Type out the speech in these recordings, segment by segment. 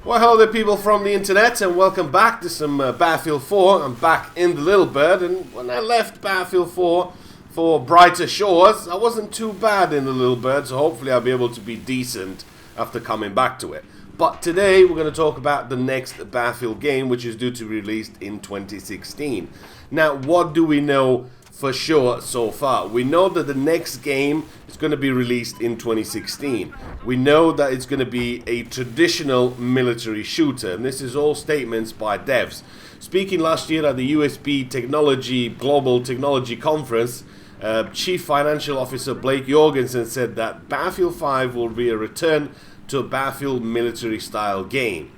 Well, hello there, people from the internet, and welcome back to some Battlefield 4. I'm back in the Little Bird, and when I left Battlefield 4 for brighter shores, I wasn't too bad in the Little Bird, so hopefully I'll be able to be decent after coming back to it. But today, we're going to talk about the next Battlefield game, which is due to be released in 2016. Now, what do we know for sure so far? We know that the next game is going to be released in 2016. We know that it's going to be a traditional military shooter, and this is all statements by devs. Speaking last year at the USB Technology Global Technology Conference, Chief Financial Officer Blake Jorgensen said that Battlefield 5 will be a return to a Battlefield military style game.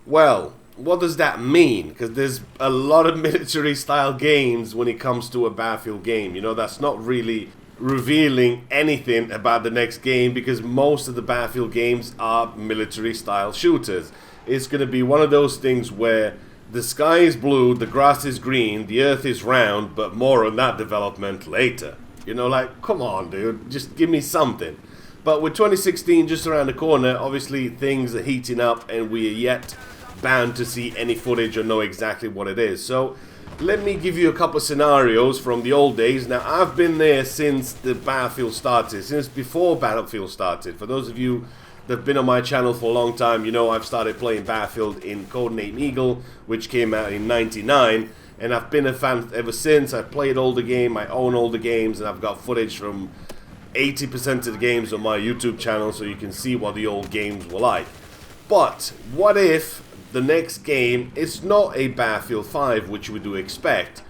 Well, what does that mean? Because there's a lot of military style games when it comes to a Battlefield game. You know, that's not really revealing anything about the next game, because most of the Battlefield games are military style shooters. It's going to be one of those things where the sky is blue, the grass is green, the earth is round, but more on that development later. You know, like, come on, dude, just give me something. But with 2016 just around the corner, obviously things are heating up and we are yet bound to see any footage or know exactly what it is. So let me give you a couple of scenarios from the old days. Now, I've been there since the Battlefield started, since before Battlefield started. For those of you that have been on my channel for a long time, you know I've started playing Battlefield in Codename Eagle, which came out in '99, and I've been a fan ever since. I've played all the game, I own all the games, and I've got footage from 80% of the games on my YouTube channel, so you can see what the old games were like. But what if the next game is not a Battlefield 5, which we do expect?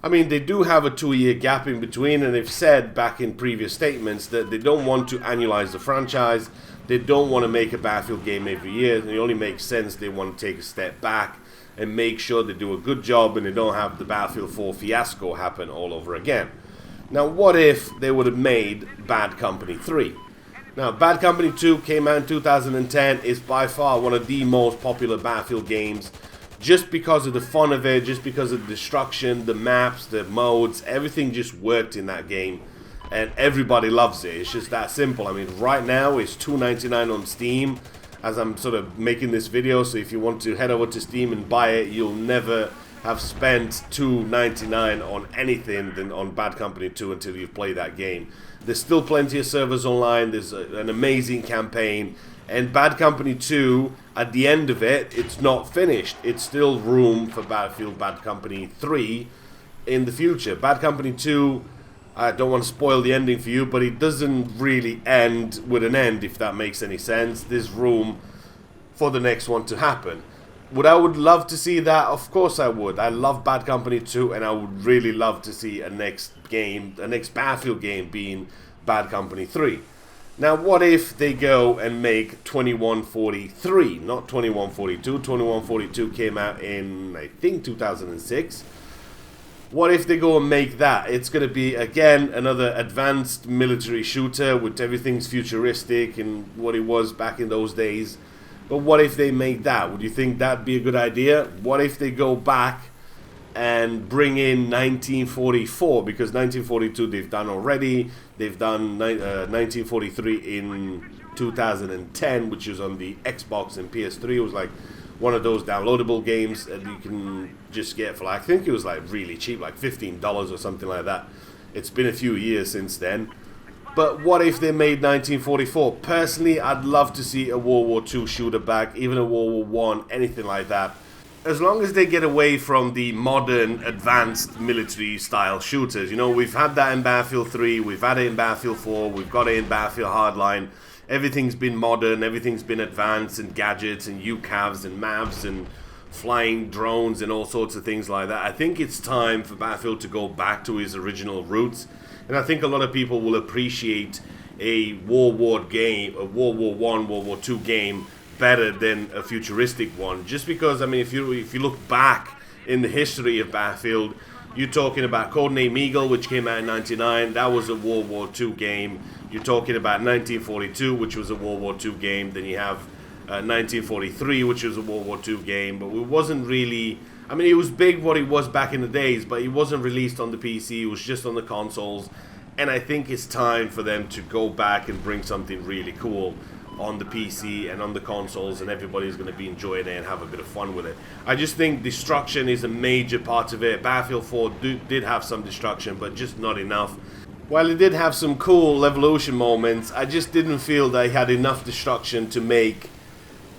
I mean, they do have a 2-year gap in between, and they've said back in previous statements that they don't want to annualize the franchise. They don't want to make a Battlefield game every year. It only makes sense they want to take a step back and make sure they do a good job and they don't have the Battlefield 4 fiasco happen all over again. Now, what if they would have made Bad Company 3? Now, Bad Company 2 came out in 2010, is by far one of the most popular Battlefield games, just because of the fun of it, just because of the destruction, the maps, the modes, everything just worked in that game, and everybody loves it. It's just that simple. I mean, right now it's $2.99 on Steam, as I'm sort of making this video, so if you want to head over to Steam and buy it, you'll never have spent $2.99 on anything than on Bad Company 2 until you've played that game. There's still plenty of servers online, there's an amazing campaign, and Bad Company 2, at the end of it, it's not finished. It's still room for Battlefield Bad Company 3 in the future. Bad Company 2, I don't want to spoil the ending for you, but it doesn't really end with an end, if that makes any sense. There's room for the next one to happen. Would I love to see that? Of course I would. I love Bad Company 2, and I would really love to see a next Battlefield game being Bad Company 3. Now, what if they go and make 2143, not 2142? 2142 came out in, I think, 2006. What if they go and make that? It's going to be, again, another advanced military shooter with everything's futuristic and what it was back in those days. But what if they make that? Would you think that'd be a good idea? What if they go back and bring in 1944? Because 1942 they've done already. They've done 1943 in 2010, which was on the Xbox and PS3. It was like one of those downloadable games that you can just get for, like, I think it was like really cheap, like $15 or something like that. It's been a few years since then. But what if they made 1944? Personally, I'd love to see a World War II shooter back, even a World War I, anything like that. As long as they get away from the modern, advanced military-style shooters. You know, we've had that in Battlefield 3, we've had it in Battlefield 4, we've got it in Battlefield Hardline. Everything's been modern, everything's been advanced, and gadgets, and UCAVs, and MAVs, and flying drones, and all sorts of things like that. I think it's time for Battlefield to go back to its original roots. And I think a lot of people will appreciate a World War game, a World War I, World War II game better than a futuristic one. Just because, I mean, if you look back in the history of Battlefield, you're talking about Codename Eagle, which came out in '99. That was a World War II game. You're talking about 1942, which was a World War II game. Then you have 1943, which was a World War II game. But it wasn't really... I mean, it was big what it was back in the days, but it wasn't released on the PC. It was just on the consoles. And I think it's time for them to go back and bring something really cool on the PC and on the consoles, and everybody's going to be enjoying it and have a bit of fun with it. I just think destruction is a major part of it. Battlefield 4 did have some destruction, but just not enough. While it did have some cool evolution moments, I just didn't feel they had enough destruction to make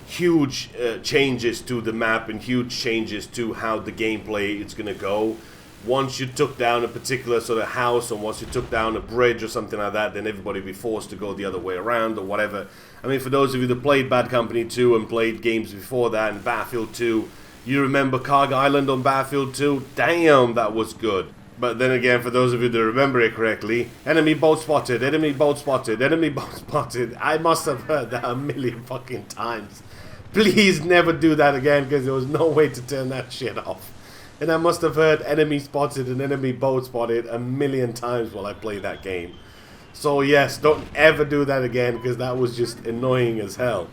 huge changes to the map and huge changes to how the gameplay is going to go. Once you took down a particular sort of house, or once you took down a bridge or something like that, then everybody would be forced to go the other way around or whatever. I mean, for those of you that played Bad Company 2 and played games before that and Battlefield 2, you remember Carg Island on Battlefield 2? Damn, that was good. But then again, for those of you that remember it correctly, enemy boat spotted, enemy boat spotted, enemy boat spotted. I must have heard that a million fucking times. Please never do that again, because there was no way to turn that shit off. And I must have heard enemy spotted and enemy boat spotted a million times while I played that game. So yes, don't ever do that again, because that was just annoying as hell.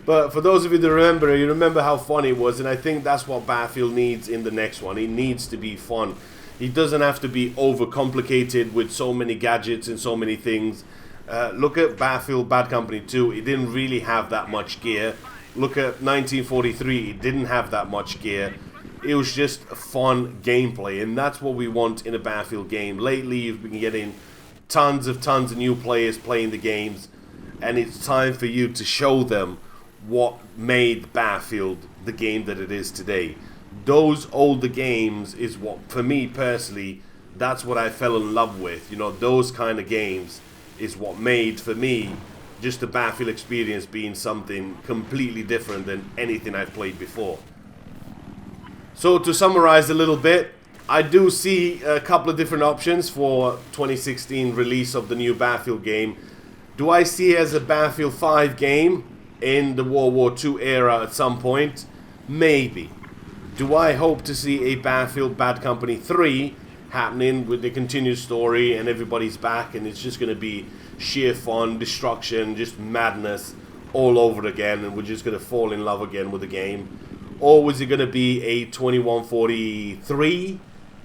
But for those of you that remember, you remember how fun it was, and I think that's what Battlefield needs in the next one. It needs to be fun. It doesn't have to be overcomplicated with so many gadgets and so many things. Look at Battlefield Bad Company 2. It didn't really have that much gear. Look at 1943. It didn't have that much gear. It was just fun gameplay, and that's what we want in a Battlefield game. Lately, you've been getting tons of new players playing the games, and it's time for you to show them what made Battlefield the game that it is today. Those older games is what, for me personally, that's what I fell in love with. You know, those kind of games is what made, for me, just the Battlefield experience being something completely different than anything I've played before. So to summarize a little bit, I do see a couple of different options for 2016 release of the new Battlefield game. Do I see it as a Battlefield 5 game in the World War II era at some point? Maybe. Do I hope to see a Battlefield Bad Company 3 happening with the continued story and everybody's back and it's just going to be sheer fun, destruction, just madness all over again, and we're just going to fall in love again with the game? Or was it going to be a 2143,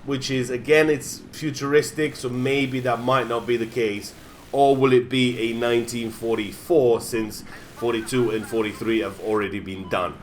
which is, again, it's futuristic, so maybe that might not be the case? Or will it be a 1944, since 42 and 43 have already been done?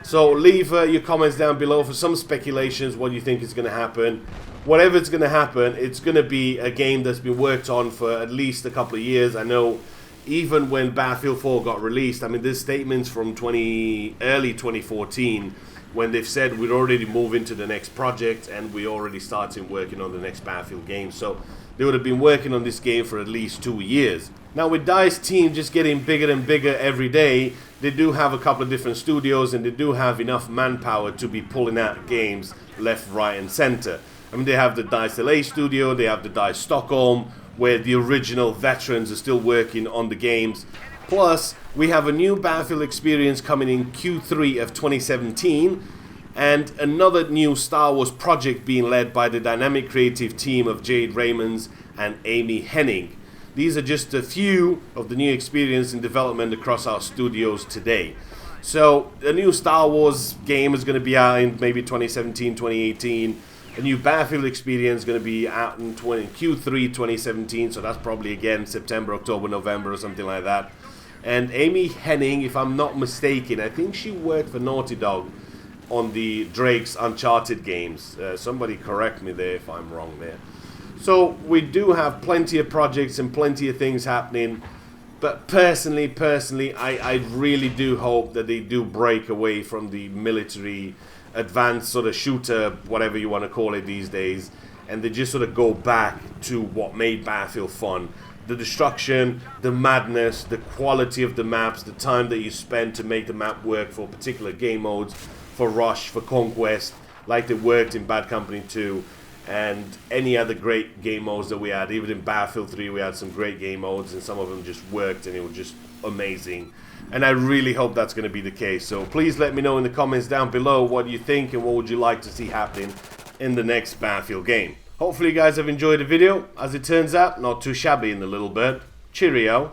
So leave your comments down below for some speculations what you think is going to happen. Whatever is going to happen, it's going to be a game that's been worked on for at least a couple of years. I know even when Battlefield 4 got released, I mean, there's statements from early 2014 when they've said we're already moving to the next project and we already started working on the next Battlefield game. So they would have been working on this game for at least 2 years. Now, with DICE team just getting bigger and bigger every day, they do have a couple of different studios and they do have enough manpower to be pulling out games left, right and center. I mean, they have the DICE LA studio, they have the DICE Stockholm, where the original veterans are still working on the games. Plus, we have a new Battlefield experience coming in Q3 of 2017, and another new Star Wars project being led by the dynamic creative team of Jade Raymonds and Amy Hennig. These are just a few of the new experience in development across our studios today. So, a new Star Wars game is going to be out in maybe 2017, 2018. A new Battlefield experience is going to be out in Q3 2017, so that's probably again September, October, November or something like that. And Amy Hennig, if I'm not mistaken, I think she worked for Naughty Dog on the Drake's Uncharted games. Somebody correct me there if I'm wrong there. So we do have plenty of projects and plenty of things happening. But personally, I really do hope that they do break away from the military advanced sort of shooter, whatever you want to call it these days, and they just sort of go back to what made Battlefield fun. The destruction, the madness, the quality of the maps, the time that you spend to make the map work for particular game modes, for Rush, for Conquest, like they worked in Bad Company 2, and any other great game modes that we had. Even in Battlefield 3 we had some great game modes, and some of them just worked and it was just amazing. And I really hope that's going to be the case. So please let me know in the comments down below what you think and what would you like to see happening in the next Battlefield game. Hopefully you guys have enjoyed the video. As it turns out, not too shabby in the Little Bird. Cheerio.